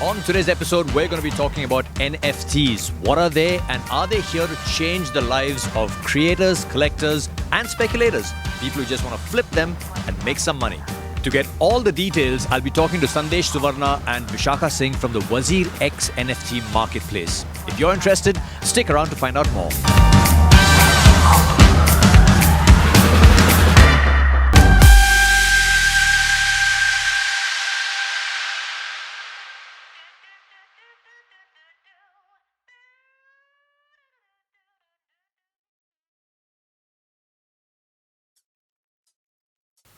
On today's episode, we're going to be talking about NFTs. What are they, and are they here to change the lives of creators, collectors, and speculators? People who just want to flip them and make some money. To get all the details, I'll be talking to Sandesh Suvarna and Vishakha Singh from the Wazir X NFT marketplace. If you're interested, stick around to find out more.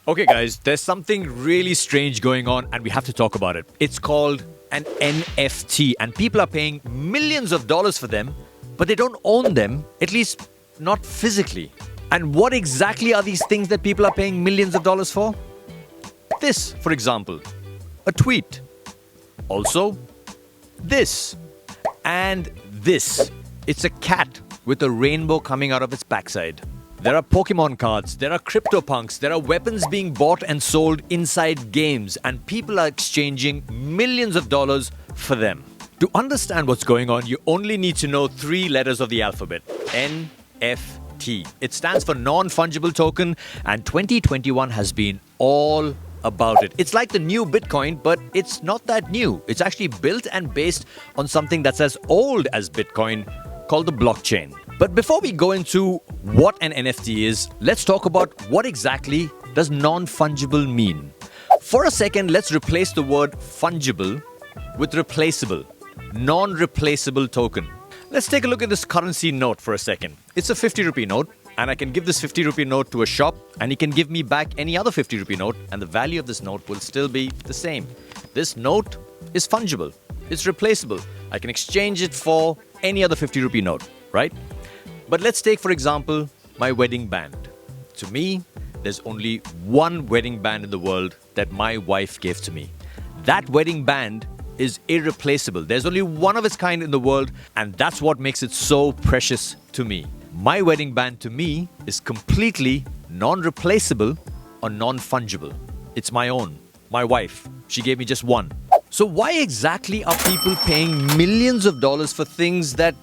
Okay guys, there's something really strange going on and we have to talk about it. It's called an NFT and people are paying millions of dollars for them, but they don't own them, at least not physically. And what exactly are these things that people are paying millions of dollars for? This, for example, a tweet. Also, this. And this. It's a cat with a rainbow coming out of its backside. There are Pokemon cards, there are CryptoPunks, there are weapons being bought and sold inside games, and people are exchanging millions of dollars for them. To understand what's going on, you only need to know 3 letters of the alphabet. NFT. It stands for non-fungible token, and 2021 has been all about it. It's like the new Bitcoin, but it's not that new. It's actually built and based on something that's as old as Bitcoin, called the blockchain. But before we go into what an NFT is, let's talk about what exactly does non-fungible mean. For a second, let's replace the word fungible with replaceable. Non-replaceable token. Let's take a look at this currency note for a second. It's a 50 rupee note, and I can give this 50 rupee note to a shop, and he can give me back any other 50 rupee note, and the value of this note will still be the same. This note is fungible. It's replaceable. I can exchange it for any other 50 rupee note, right? But let's take, for example, my wedding band. To me, there's only one wedding band in the world that my wife gave to me. That wedding band is irreplaceable. There's only one of its kind in the world, and that's what makes it so precious to me. My wedding band to me is completely non-replaceable or non-fungible. It's my own. My wife, she gave me just one. So why exactly are people paying millions of dollars for things that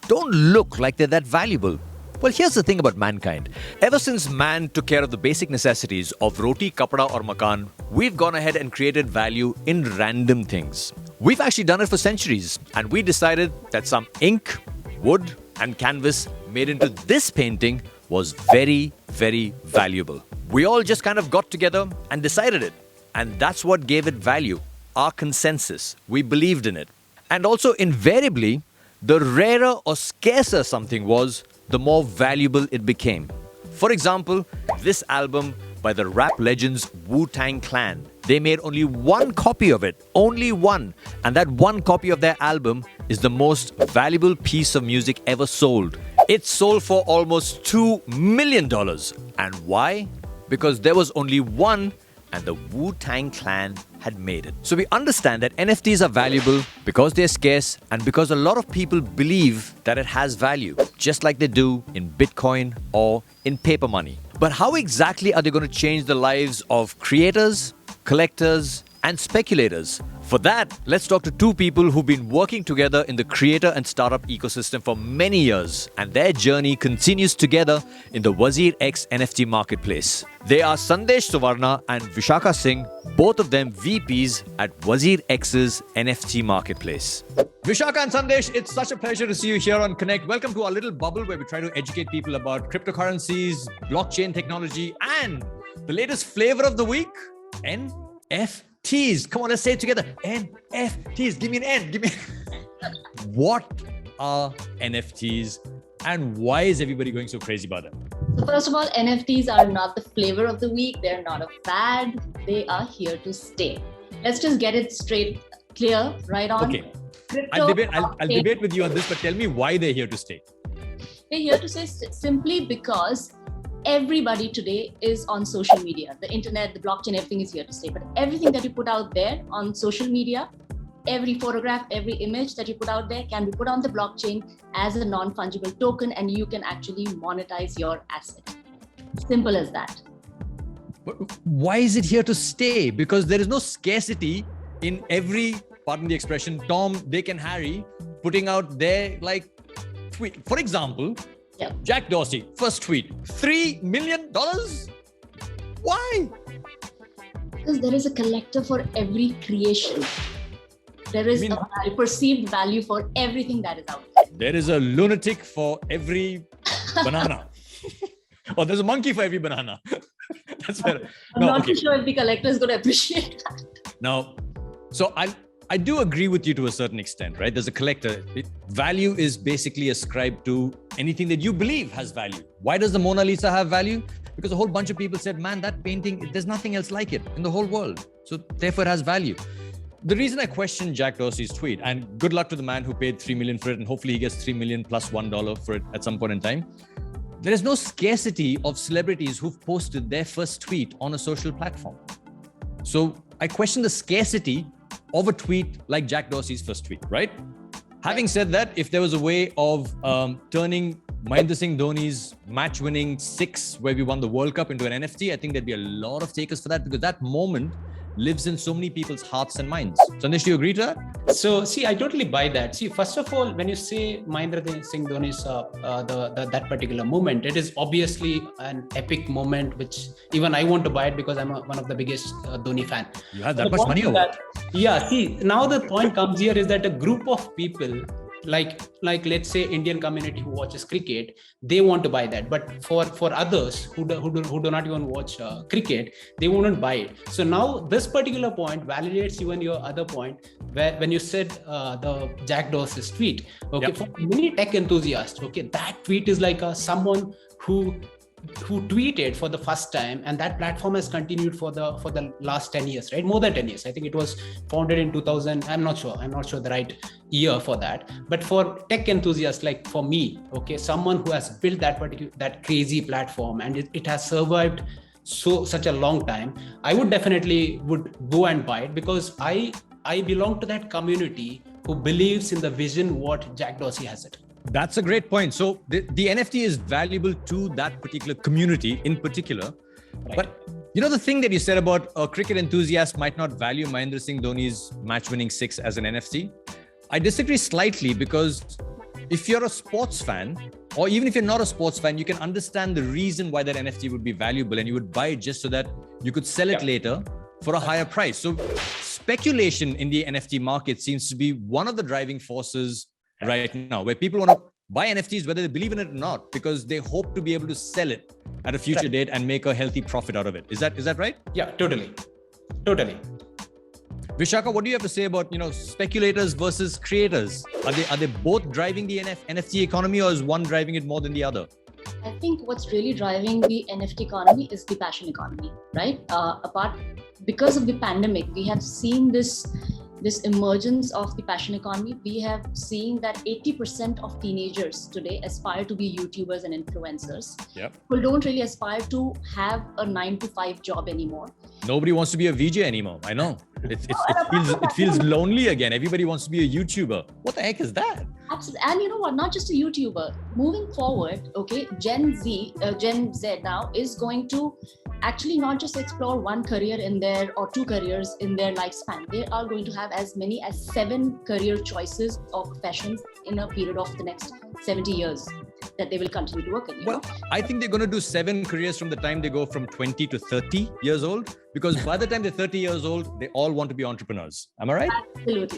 don't look like they're that valuable? Well, here's the thing about mankind. Ever since man took care of the basic necessities of roti, kapda or makan, we've gone ahead and created value in random things. We've actually done it for centuries, and we decided that some ink, wood and canvas made into this painting was very, very valuable. We all just kind of got together and decided it, and that's what gave it value. Our consensus. We believed in it. And also invariably, the rarer or scarcer something was, the more valuable it became. For example, this album by the rap legends Wu-Tang Clan. They made only one copy of it, only one. And that one copy of their album is the most valuable piece of music ever sold. It sold for almost $2 million. And why? Because there was only one, and the Wu-Tang Clan had made it. So we understand that NFTs are valuable because they're scarce and because a lot of people believe that it has value, just like they do in Bitcoin or in paper money. But how exactly are they going to change the lives of creators, collectors, and speculators? For that, let's talk to 2 people who've been working together in the creator and startup ecosystem for many years, and their journey continues together in the Wazir X NFT marketplace. They are Sandesh Suvarna and Vishakha Singh, both of them VPs at Wazir X's NFT marketplace. Vishakha and Sandesh, it's such a pleasure to see you here on Connect. Welcome to our little bubble where we try to educate people about cryptocurrencies, blockchain technology, and the latest flavor of the week, NFTs. Come on, let's say it together. NFTs. Give me an N. Give me. What are NFTs and why is everybody going so crazy about them? So first of all, NFTs are not the flavor of the week. They're not a fad. They are here to stay. Let's just get it straight, clear, right on. Okay. I'll debate with you on this, but tell me why they're here to stay. They're here to stay simply because everybody today is on social media. The internet, the blockchain, everything is here to stay. But everything that you put out there on social media, every photograph, every image that you put out there can be put on the blockchain as a non-fungible token, and you can actually monetize your asset. Simple as that. But why is it here to stay? Because there is no scarcity in every pardon the expression, Tom, Dick and Harry putting out their like tweet. For example, Jack Dorsey, first tweet, $3 million? Why? Because there is a collector for every creation. There is a perceived value for everything that is out there. There is a lunatic for every banana. Or there's a monkey for every banana. That's better. I'm not too sure if the collector is going to appreciate that. Now, so I do agree with you to a certain extent, right? There's a collector. Value is basically ascribed to anything that you believe has value. Why does the Mona Lisa have value? Because a whole bunch of people said, man, that painting, there's nothing else like it in the whole world. So therefore it has value. The reason I question Jack Dorsey's tweet, and good luck to the man who paid $3 million for it, and hopefully he gets $3 million plus $1 for it at some point in time. There is no scarcity of celebrities who've posted their first tweet on a social platform. So I question the scarcity of a tweet like Jack Dorsey's first tweet, right? Having said that, if there was a way of turning Mahendra Singh Dhoni's match-winning 6, where we won the World Cup, into an NFT, I think there'd be a lot of takers for that, because that moment lives in so many people's hearts and minds. Sandesh, do you agree to that? So, see, I totally buy that. See, first of all, when you say Mahendra Singh Dhoni's that particular moment, it is obviously an epic moment, which even I want to buy it because I'm one of the biggest Dhoni fan. You have that much money over that. Yeah, see, now the point comes here is that a group of people, like let's say Indian community who watches cricket, they want to buy that, but for others who do not even watch cricket, they won't buy it. So now this particular point validates even your other point, where when you said the Jack Dorsey's tweet, okay, for many tech enthusiasts, okay, that tweet is like someone who tweeted for the first time, and that platform has continued for the last 10 years, right? More than 10 years. I think it was founded in 2000. I'm not sure the right year for that. But for tech enthusiasts like for me, okay, someone who has built that crazy platform, and it has survived such a long time, I would definitely go and buy it, because I belong to that community who believes in the vision what Jack Dorsey has it. That's a great point. So the NFT is valuable to that particular community in particular. Right. But you know, the thing that you said about a cricket enthusiast might not value Mahendra Singh Dhoni's match-winning 6 as an NFT. I disagree slightly, because if you're a sports fan, or even if you're not a sports fan, you can understand the reason why that NFT would be valuable, and you would buy it just so that you could sell it later for a higher price. So speculation in the NFT market seems to be one of the driving forces right now, where people want to buy NFTs whether they believe in it or not, because they hope to be able to sell it at a future date and make a healthy profit out of it. Is that right? Yeah, totally. Vishaka, what do you have to say about, speculators versus creators? Are they both driving the NFT economy, or is one driving it more than the other? I think what's really driving the NFT economy is the passion economy, right? Because of the pandemic, we have seen this emergence of the passion economy. We have seen that 80% of teenagers today aspire to be YouTubers and influencers. Yep. Who don't really aspire to have a 9-to-5 job anymore. Nobody wants to be a VJ anymore. I know. It feels lonely again. Everybody wants to be a YouTuber. What the heck is that? Absolutely. And you know what? Not just a YouTuber. Moving forward, okay, Gen Z now is going to actually not just explore one career in their, or two careers in their lifespan. They are going to have as many as 7 career choices or professions in a period of the next 70 years that they will continue to work in. Well, I think they're going to do 7 careers from the time they go from 20 to 30 years old, because by the time they're 30 years old, they all want to be entrepreneurs. Am I right?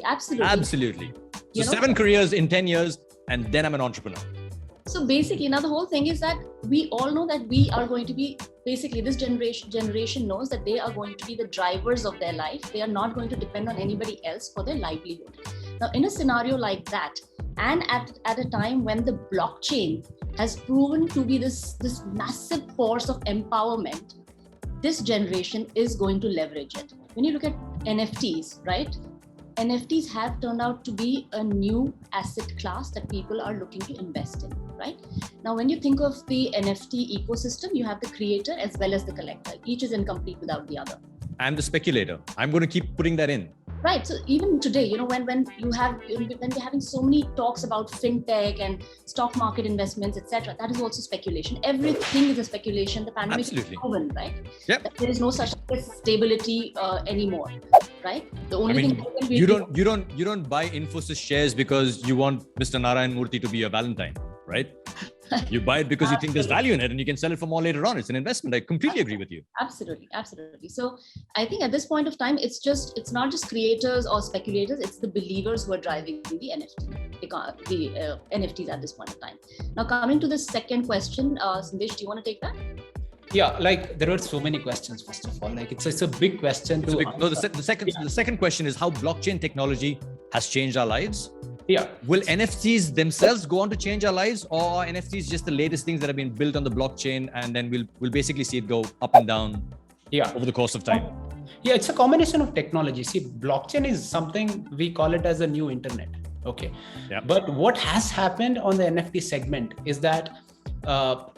Absolutely. So 7 careers in 10 years, and then I'm an entrepreneur. So basically, now the whole thing is that we all know that we are going to be, basically this generation knows that they are going to be the drivers of their life. They are not going to depend on anybody else for their livelihood. Now, in a scenario like that, and at a time when the blockchain has proven to be this massive force of empowerment, this generation is going to leverage it. When you look at NFTs, right? NFTs have turned out to be a new asset class that people are looking to invest in, right? Now, when you think of the NFT ecosystem, you have the creator as well as the collector. Each is incomplete without the other. I'm the speculator. I'm going to keep putting that in. Right. So even today, when we're having so many talks about fintech and stock market investments, etc., that is also speculation. Everything is a speculation. The pandemic is proven, right? Yep. That there is no such stability anymore, right? The only thing you don't buy Infosys shares because you want Mr. Narayan Murthy to be your Valentine, right? You buy it because you think there's value in it and you can sell it for more later on. It's an investment. I completely agree with you. Absolutely. So I think at this point of time, it's not just creators or speculators, it's the believers who are driving the NFTs at this point of time. Now, coming to the second question, Sandesh, do you want to take that? Yeah, like there were so many questions. First of all, like it's a big question to answer. The second question is how blockchain technology has changed our lives. Yeah. Will NFTs themselves go on to change our lives, or are NFTs just the latest things that have been built on the blockchain, and then we'll basically see it go up and down over the course of time? Yeah, it's a combination of technology. See, blockchain is something we call it as a new internet. Okay. Yeah. But what has happened on the NFT segment is that,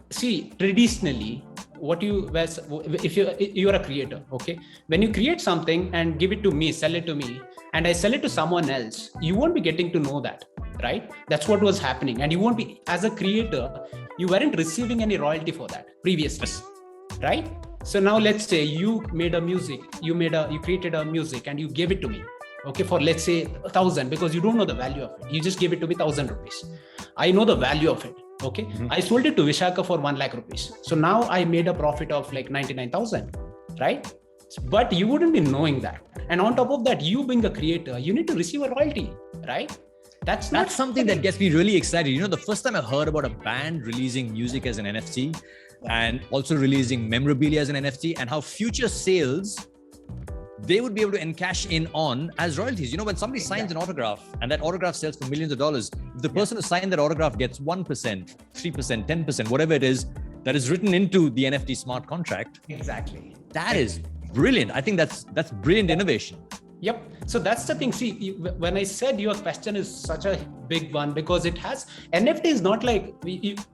traditionally, if you're a creator, okay, when you create something and give it to me, sell it to me, and I sell it to someone else, you won't be getting to know that, right? That's what was happening. And you won't be, as a creator, you weren't receiving any royalty for that previously, right? So now let's say you made a music, you created a music and you gave it to me, okay, for let's say 1,000, because you don't know the value of it. You just gave it to me 1,000 rupees. I know the value of it. Okay. Mm-hmm. I sold it to Vishaka for 1 lakh rupees. So now I made a profit of like 99,000, right? But you wouldn't be knowing that. And on top of that, you being a creator, you need to receive a royalty, right? That's something that gets me really excited. The first time I heard about a band releasing music as an NFT and also releasing memorabilia as an NFT, and how future sales they would be able to encash in on as royalties. When somebody signs an autograph and that autograph sells for millions of dollars, if the person who signed that autograph gets 1%, 3%, 10%, whatever it is, that is written into the NFT smart contract. Exactly. That is brilliant. I think that's brilliant innovation. Yep. So that's the thing. See, when I said your question is such a big one, because it has, NFT is not like,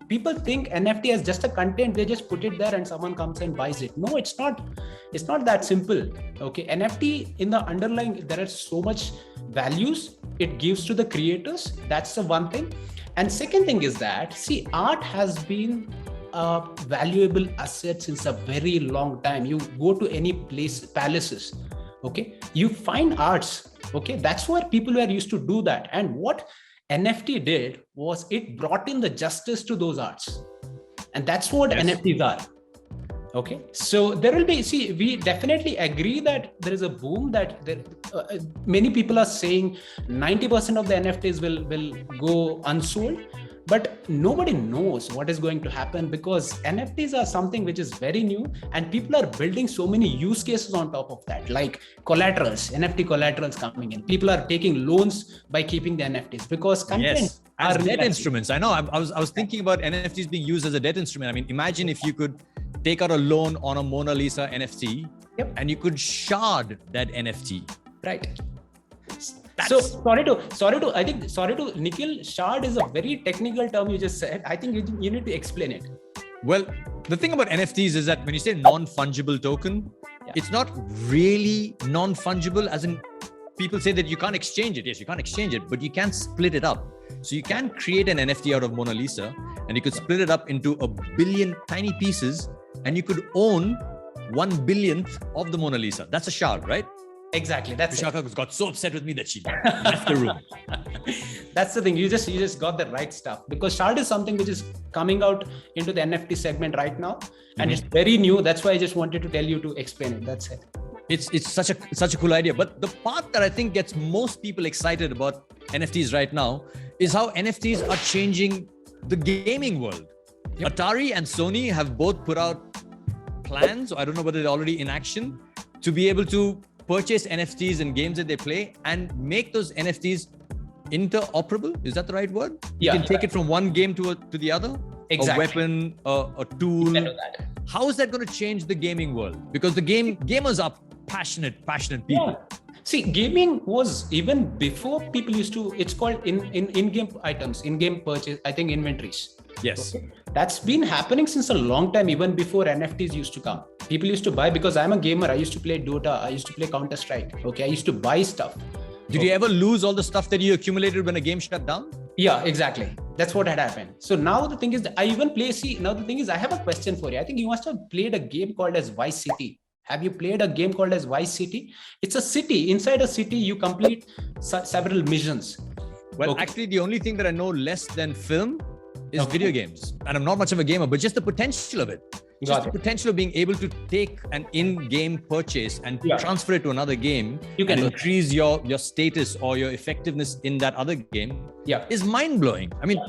people think NFT is just a content, they just put it there and someone comes and buys it. No, it's not that simple. Okay. NFT in the underlying, there are so much values it gives to the creators. That's the one thing. And second thing is that, see, art has been a valuable asset since a very long time. You go to any place, palaces, okay, you find arts, okay, that's where people were used to do that. And what NFT did was it brought in the justice to those arts, and that's what NFTs are. Okay, so there will be, we definitely agree that there is a boom, that many people are saying 90% of the NFTs will go unsold. But nobody knows what is going to happen, because NFTs are something which is very new, and people are building so many use cases on top of that, like collaterals, NFT collaterals coming in. People are taking loans by keeping the NFTs because content as debt instruments. I know. I was thinking about NFTs being used as a debt instrument. I mean, imagine if you could take out a loan on a Mona Lisa NFT, and you could shard that NFT. Right. So sorry to Nikhil, shard is a very technical term you just said. I think you need to explain it. Well, the thing about NFTs is that when you say non-fungible token, it's not really non-fungible, as in people say that you can't exchange it. Yes, you can't exchange it, but you can split it up. So you can create an NFT out of Mona Lisa, and you could split it up into 1 billion tiny pieces, and you could own 1 billionth of the Mona Lisa. That's a shard, right? Exactly. That's Vishaka got so upset with me that she left the room. That's the thing. You just got the right stuff, because shard is something which is coming out into the NFT segment right now, and it's very new. That's why I just wanted to tell you to explain it. That's it. It's such a cool idea. But the part that I think gets most people excited about NFTs right now is how NFTs are changing the gaming world. Yep. Atari and Sony have both put out plans, or I don't know whether they're already in action, to be able to purchase NFTs in games that they play and make those NFTs interoperable. Is that the right word? You can take it from one game to the other. Exactly. A weapon, a tool. How is that going to change the gaming world? Because the gamers are passionate people. Yeah. See, gaming was even before people used to, it's called in-game items, in-game purchase, I think inventories. Yes. Okay? That's been happening since a long time, even before NFTs used to come. People used to buy, because I'm a gamer. I used to play Dota. I used to play Counter-Strike. Okay, I used to buy stuff. Did you ever lose all the stuff that you accumulated when a game shut down? Yeah, exactly. That's what had happened. So now the thing is that I even play. See, now the thing is, I have a question for you. I think you must have played a game called as Vice City. Have you played a game called as Vice City? It's a city. Inside a city, you complete several missions. Well, Okay. actually, the only thing that I know less than film is video games. And I'm not much of a gamer, but just the potential of it. Just Got the it. potential of being able to take an in-game purchase and Yeah. transfer it to another game You can and do that. increase your status or your effectiveness in that other game Yeah. is mind-blowing. I mean,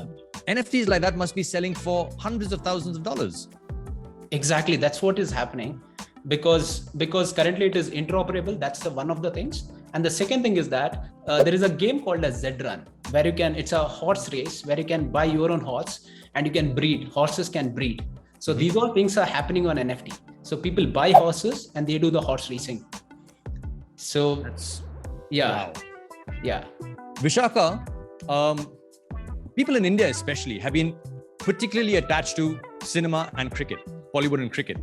NFTs like that must be selling for hundreds of thousands of dollars. Exactly. That's what is happening, because currently it is interoperable. That's one of the things. And the second thing is that there is a game called as Zedrun, where it's a horse race where you can buy your own horse and you can breed. Horses can breed. So these all things are happening on NFT. So people buy horses and they do the horse racing. So That's yeah, wow. yeah. Vishaka, people in India especially have been particularly attached to cinema and cricket, Bollywood and cricket.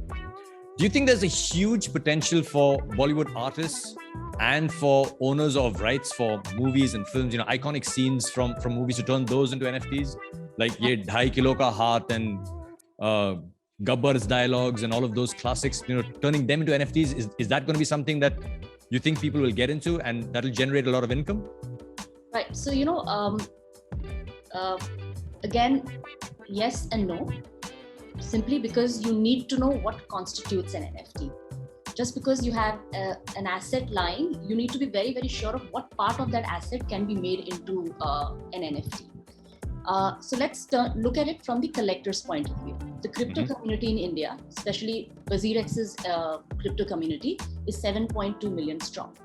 Do you think there's a huge potential for Bollywood artists and for owners of rights for movies and films, iconic scenes from movies, to turn those into NFTs? Like Ye Dhai Kilo Ka Haath and Gabbar's dialogues and all of those classics, turning them into NFTs. Is that going to be something that you think people will get into and that'll generate a lot of income? Right. So, again, yes and no, simply because you need to know what constitutes an NFT. Just because you have an asset lying, you need to be very, very sure of what part of that asset can be made into an NFT. So let's look at it from the collector's point of view. The crypto community in India, especially WazirX's crypto community, is 7.2 million strong.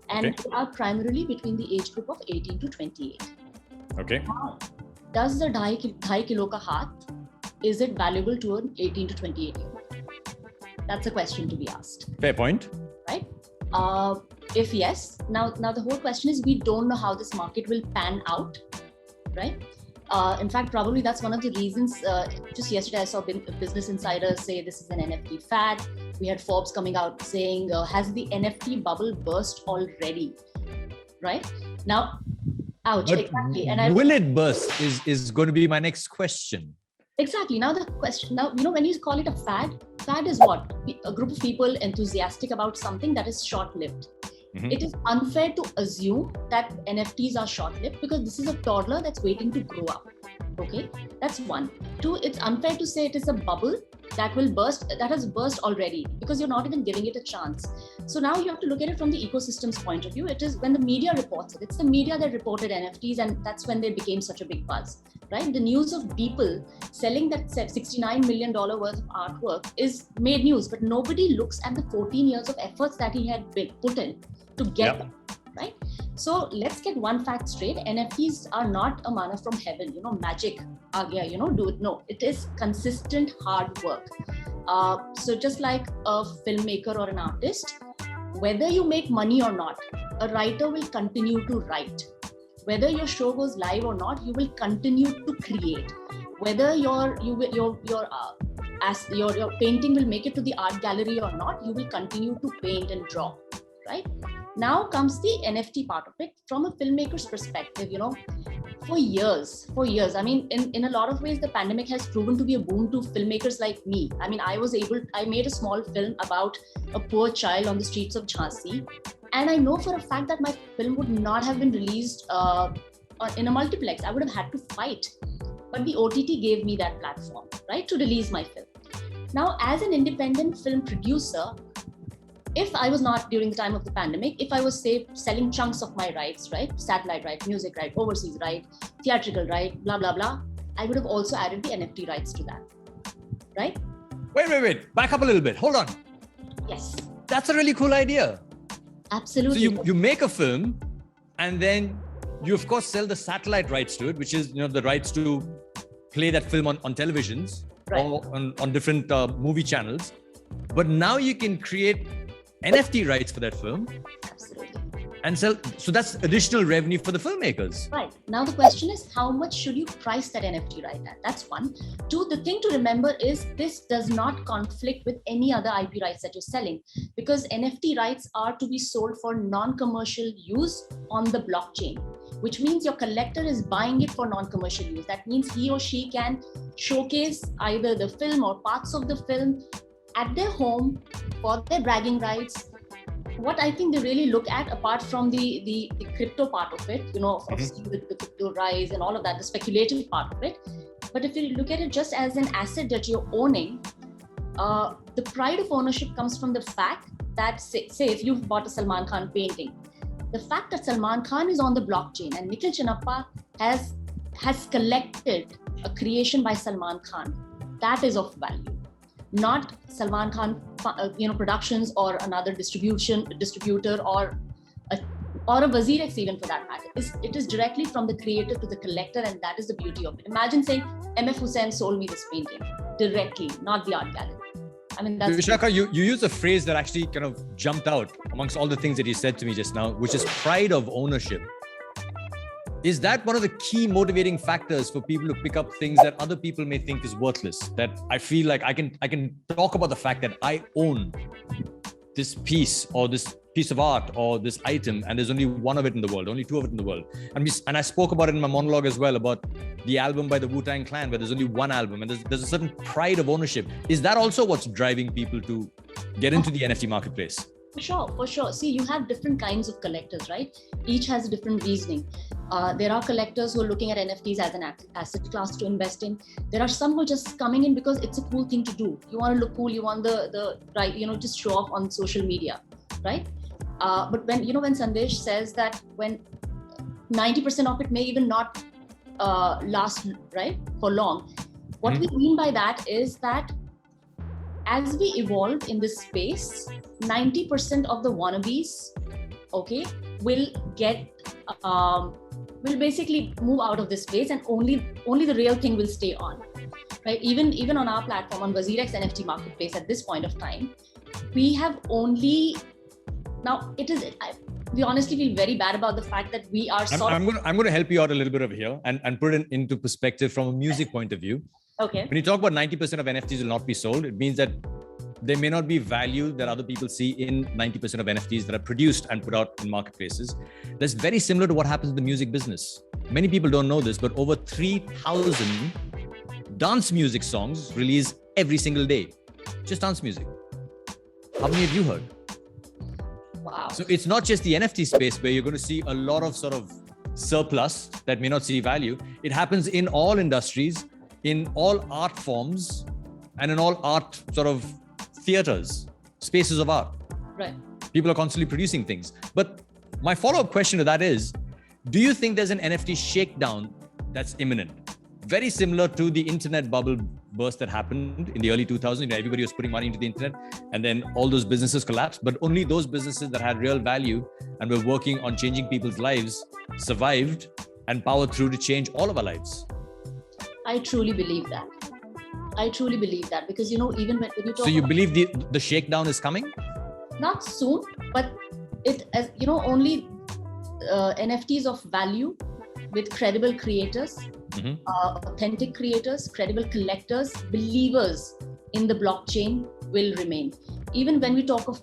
And they are primarily between the age group of 18 to 28. Okay. Now, does the Dhai Kilo Ka Haath, is it valuable to an 18 to 28 year old? That's a question to be asked. Fair point. Right? If yes, now the whole question is, we don't know how this market will pan out, right? In fact, probably that's one of the reasons. Just yesterday, I saw Business Insider say this is an NFT fad. We had Forbes coming out saying, has the NFT bubble burst already? Right? Now, ouch, But exactly. And will it burst is going to be my next question. Exactly. Now the question, when you call it a fad is what? A group of people enthusiastic about something that is short-lived. It is unfair to assume that NFTs are short-lived, because this is a toddler that's waiting to grow up. Okay, that's one. Two, it's unfair to say it is a bubble that will burst, that has burst already, because you're not even giving it a chance. So now you have to look at it from the ecosystem's point of view. It is when the media reports it. It's the media that reported NFTs, and that's when they became such a big buzz, right? The news of Beeple selling that $69 million worth of artwork is made news, but nobody looks at the 14 years of efforts that he had put in to get them, right? So let's get one fact straight. NFTs are not a manna from heaven, magic, do it. No, it is consistent hard work. So just like a filmmaker or an artist, whether you make money or not, a writer will continue to write. Whether your show goes live or not, you will continue to create. Whether your painting will make it to the art gallery or not, you will continue to paint and draw, right? Now comes the NFT part of it. From a filmmaker's perspective, for years, I mean, in a lot of ways, the pandemic has proven to be a boon to filmmakers like me. I mean, I made a small film about a poor child on the streets of Jhansi. And I know for a fact that my film would not have been released in a multiplex. I would have had to fight. But the OTT gave me that platform, right, to release my film. Now, as an independent film producer, if I was not during the time of the pandemic, if I was, say, selling chunks of my rights, right, satellite right, music right, overseas right, theatrical right, blah, blah, blah, I would have also added the NFT rights to that, right? Wait. Back up a little bit. Hold on. Yes. That's a really cool idea. Absolutely. So you make a film and then you, of course, sell the satellite rights to it, which is, the rights to play that film on televisions or on different movie channels. But now you can create NFT rights for that film. Absolutely. And so that's additional revenue for the filmmakers. Right. Now the question is, how much should you price that NFT right at? That's one. Two, the thing to remember is this does not conflict with any other IP rights that you're selling, because NFT rights are to be sold for non-commercial use on the blockchain, which means your collector is buying it for non-commercial use. That means he or she can showcase either the film or parts of the film at their home for their bragging rights. What I think they really look at, apart from the crypto part of it, of the crypto rise and all of that, the speculative part of it. But if you look at it just as an asset that you're owning, the pride of ownership comes from the fact that, say if you've bought a Salman Khan painting, the fact that Salman Khan is on the blockchain and Nikhil Chinnappa has collected a creation by Salman Khan, that is of value. Not Salman Khan, productions or another distributor or a WazirX even for that matter. It is directly from the creator to the collector, and that is the beauty of it. Imagine saying MF Hussain sold me this painting directly, not the art gallery. I mean, that's Vishakha, you used a phrase that actually kind of jumped out amongst all the things that you said to me just now, which is pride of ownership. Is that one of the key motivating factors for people to pick up things that other people may think is worthless? That I feel like I can talk about the fact that I own this piece or this piece of art or this item, and there's only one of it in the world, only two of it in the world. And I spoke about it in my monologue as well about the album by the Wu-Tang Clan, where there's only one album, and there's a certain pride of ownership. Is that also what's driving people to get into the NFT marketplace? For sure. See, you have different kinds of collectors, right? Each has a different reasoning. There are collectors who are looking at NFTs as an asset class to invest in. There are some who are just coming in because it's a cool thing to do. You want to look cool. You want the right, just show off on social media, right? But when Sandesh says that when 90% of it may even not last, right, for long, what we mean by that is that as we evolve in this space, 90% of the wannabes, will basically move out of this space, and only the real thing will stay on, right? Even on our platform, on WazirX NFT Marketplace, at this point of time, we have only now. We honestly feel very bad about the fact that we are. I'm going to help you out a little bit over here and put it into perspective from a music point of view. Okay. When you talk about 90% of NFTs will not be sold, it means that there may not be value that other people see in 90% of NFTs that are produced and put out in marketplaces. That's very similar to what happens in the music business. Many people don't know this, but over 3,000 dance music songs release every single day. Just dance music. How many have you heard? Wow. So it's not just the NFT space where you're going to see a lot of sort of surplus that may not see value. It happens in all industries, in all art forms, and in all art sort of theaters, spaces of art. Right. People are constantly producing things. But my follow-up question to that is, do you think there's an NFT shakedown that's imminent? Very similar to the internet bubble burst that happened in the early 2000s. Everybody was putting money into the internet, and then all those businesses collapsed. But only those businesses that had real value and were working on changing people's lives survived and powered through to change all of our lives. I truly believe that. Because even when you talk. So you believe the shakedown is coming? Not soon, but only NFTs of value with credible creators, authentic creators, credible collectors, believers in the blockchain will remain. Even when we talk of,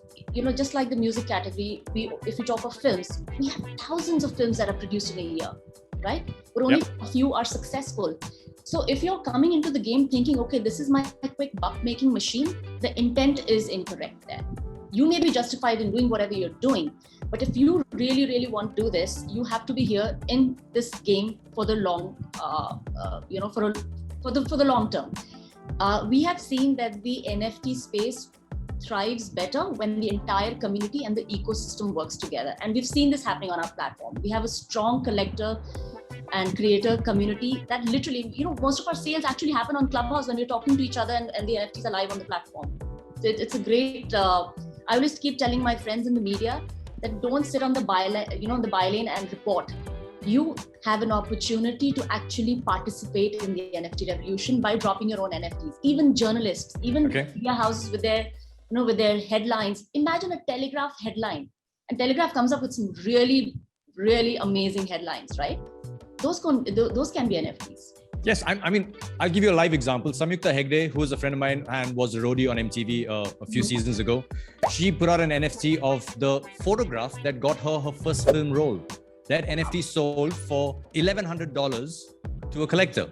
just like the music category, if we talk of films, we have thousands of films that are produced in a year, right? But only a few are successful. So if you're coming into the game thinking, okay, this is my quick buck making machine, the intent is incorrect there. You may be justified in doing whatever you're doing, but if you really, really want to do this, you have to be here in this game for the long, for the long term. We have seen that the NFT space thrives better when the entire community and the ecosystem works together. And we've seen this happening on our platform. We have a strong collector and creator community that literally, most of our sales actually happen on Clubhouse when we're talking to each other and the NFTs are live on the platform. So it's a great, I always keep telling my friends in the media that don't sit on the byline and report. You have an opportunity to actually participate in the NFT revolution by dropping your own NFTs. Even journalists, even media houses with their headlines. Imagine a Telegraph headline And Telegraph comes up with some really, really amazing headlines, right? Those can be NFTs. Yes, I mean, I'll give you a live example. Samyukta Hegde, who is a friend of mine and was a roadie on MTV a few seasons ago, she put out an NFT of the photograph that got her first film role. That NFT sold for $1,100 to a collector.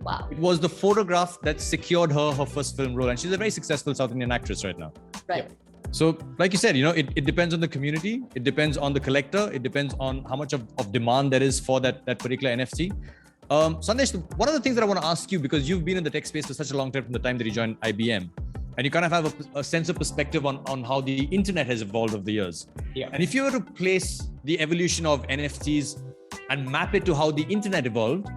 Wow. It was the photograph that secured her first film role, and she's a very successful South Indian actress right now. Right. So, like you said, it depends on the community, it depends on the collector, it depends on how much of demand there is for that particular NFT. Sandesh, one of the things that I want to ask you, because you've been in the tech space for such a long time from the time that you joined IBM, and you kind of have a sense of perspective on how the internet has evolved over the years. Yeah. And if you were to place the evolution of NFTs and map it to how the internet evolved,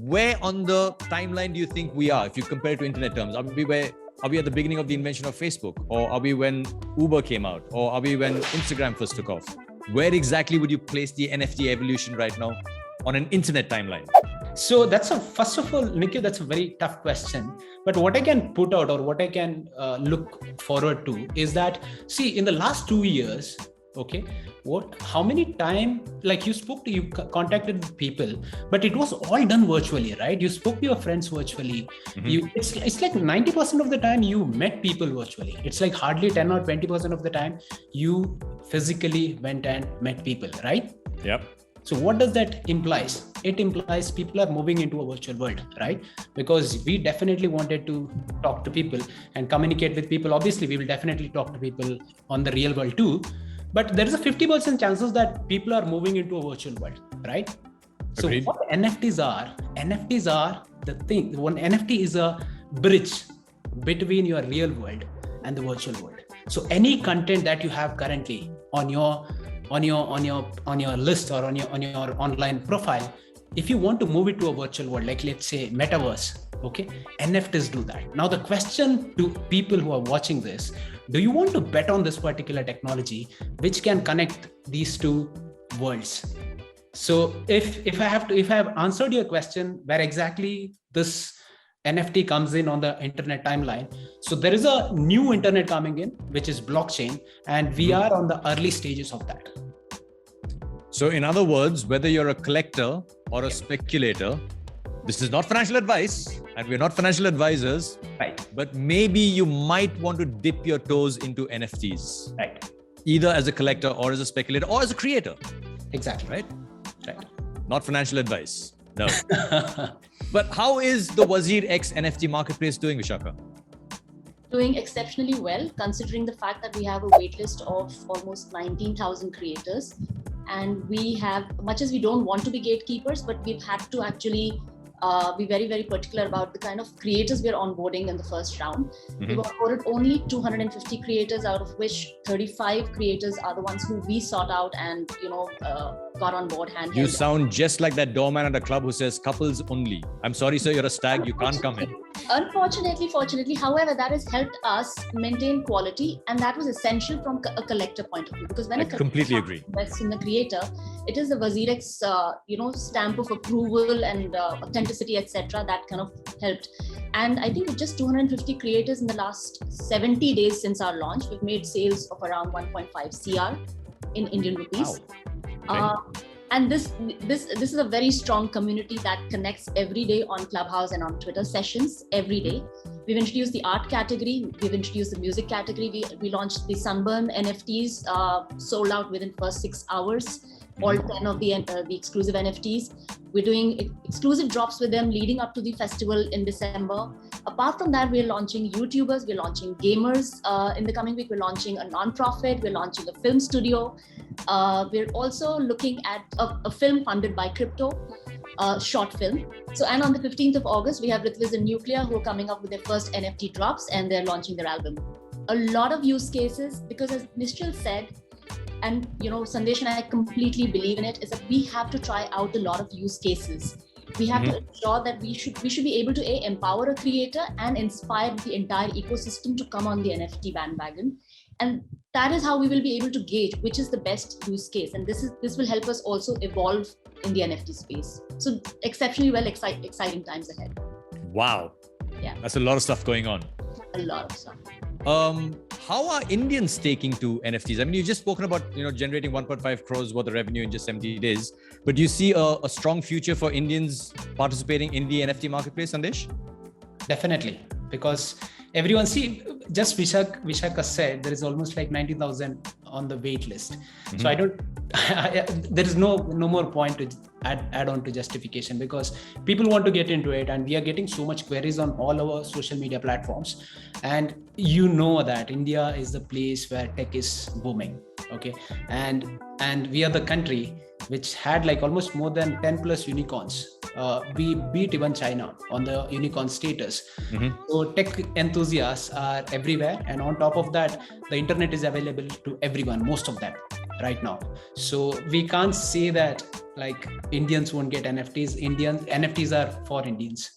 where on the timeline do you think we are if you compare it to internet terms? Are we at the beginning of the invention of Facebook? Or are we when Uber came out? Or are we when Instagram first took off? Where exactly would you place the NFT evolution right now on an internet timeline? So first of all, Nikhil, that's a very tough question. But what I can put out, or what I can look forward to, is that, see, in the last 2 years, okay, how many time, like you contacted people, but it was all done virtually, right? You spoke to your friends virtually. Mm-hmm. It's like 90% of the time you met people virtually. It's like hardly 10 or 20% of the time you physically went and met people, right? Yep. So what does that imply? It implies people are moving into a virtual world, right? Because we definitely wanted to talk to people and communicate with people. Obviously, we will definitely talk to people on the real world too. But there is a 50% chances that people are moving into a virtual world, right? Agreed. So what NFTs are the thing. One NFT is a bridge between your real world and the virtual world. So any content that you have currently on your list or on your online profile, if you want to move it to a virtual world, like let's say metaverse, okay, NFTs do that. Now the question to people who are watching this: do you want to bet on this particular technology which can connect these two worlds? So if I have answered your question where exactly this NFT comes in on the internet timeline, so there is a new internet coming in, which is blockchain, and we are on the early stages of that. So in other words, whether you're a collector or a speculator, this is not financial advice, and we're not financial advisors, right? But maybe you might want to dip your toes into NFTs, right? Either as a collector or as a speculator or as a creator. Exactly. Right? Not financial advice. No. But how is the WazirX NFT marketplace doing, Vishakha? Doing exceptionally well, considering the fact that we have a waitlist of almost 19,000 creators. And we have, much as we don't want to be gatekeepers, but we've had to actually be very, very particular about the kind of creators we're onboarding in the first round. Mm-hmm. We've onboarded only 250 creators, out of which 35 creators are the ones who we sought out and, got on board hand. You sound just like that doorman at a club who says couples only. I'm sorry, sir, you're a stag, you can't come in. Fortunately, however, that has helped us maintain quality, and that was essential from a collector point of view, because when I completely agree. Invests in the creator, it is the WazirX, stamp of approval and authenticity, etc. that kind of helped. And I think with just 250 creators in the last 70 days since our launch, we've made sales of around 1.5 CR in Indian rupees. Wow. Okay. And this is a very strong community that connects every day on Clubhouse and on Twitter sessions every day. We've introduced the art category. We've introduced the music category. We launched the Sunburn NFTs, sold out within first 6 hours. All 10 of the exclusive NFTs. We're doing exclusive drops with them leading up to the festival in December. Apart from that, we're launching YouTubers, we're launching gamers. In the coming week, we're launching a non-profit, we're launching a film studio. We're also looking at a film funded by crypto, short film. So, and on the 15th of August, we have Ritviz and Nuclear who are coming up with their first NFT drops, and they're launching their album. A lot of use cases, because as Nischal said, and Sandesh and I completely believe in it, is that we have to try out a lot of use cases. We have to ensure that we should be able to empower a creator and inspire the entire ecosystem to come on the NFT bandwagon. And that is how we will be able to gauge which is the best use case. And this will help us also evolve in the NFT space. So exceptionally well, exciting times ahead. Wow. Yeah. That's a lot of stuff going on. A lot of stuff. How are Indians taking to NFTs? I mean, you've just spoken about generating 1.5 crores worth of revenue in just 70 days. But do you see a strong future for Indians participating in the NFT marketplace, Sandesh? Definitely, because everyone just Vishaka said there is almost like 90,000 on the wait list. Mm-hmm. So there is no more point to add on to justification, because people want to get into it, and we are getting so much queries on all our social media platforms. And that India is the place where tech is booming. Okay. And we are the country which had like almost more than 10 plus unicorns. We beat even China on the unicorn status. Mm-hmm. So tech enthusiasts are everywhere. And on top of that, the internet is available to everyone, most of them right now. So we can't say that like Indians won't get NFTs. NFTs are for Indians.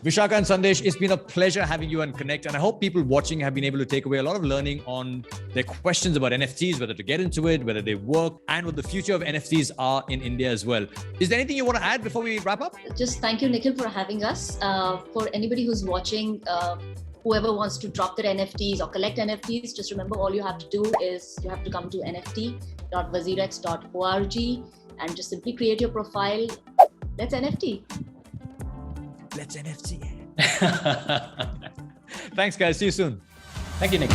Vishaka and Sandesh, it's been a pleasure having you on Connect, and I hope people watching have been able to take away a lot of learning on their questions about NFTs, whether to get into it, whether they work, and what the future of NFTs are in India as well. Is there anything you want to add before we wrap up? Just thank you, Nikhil, for having us. For anybody who's watching, whoever wants to drop their NFTs or collect NFTs, just remember all you have to do is you have to come to nft.wazirex.org and just simply create your profile. Let's NFT. Let's NFT. Thanks, guys. See you soon. Thank you, Nick.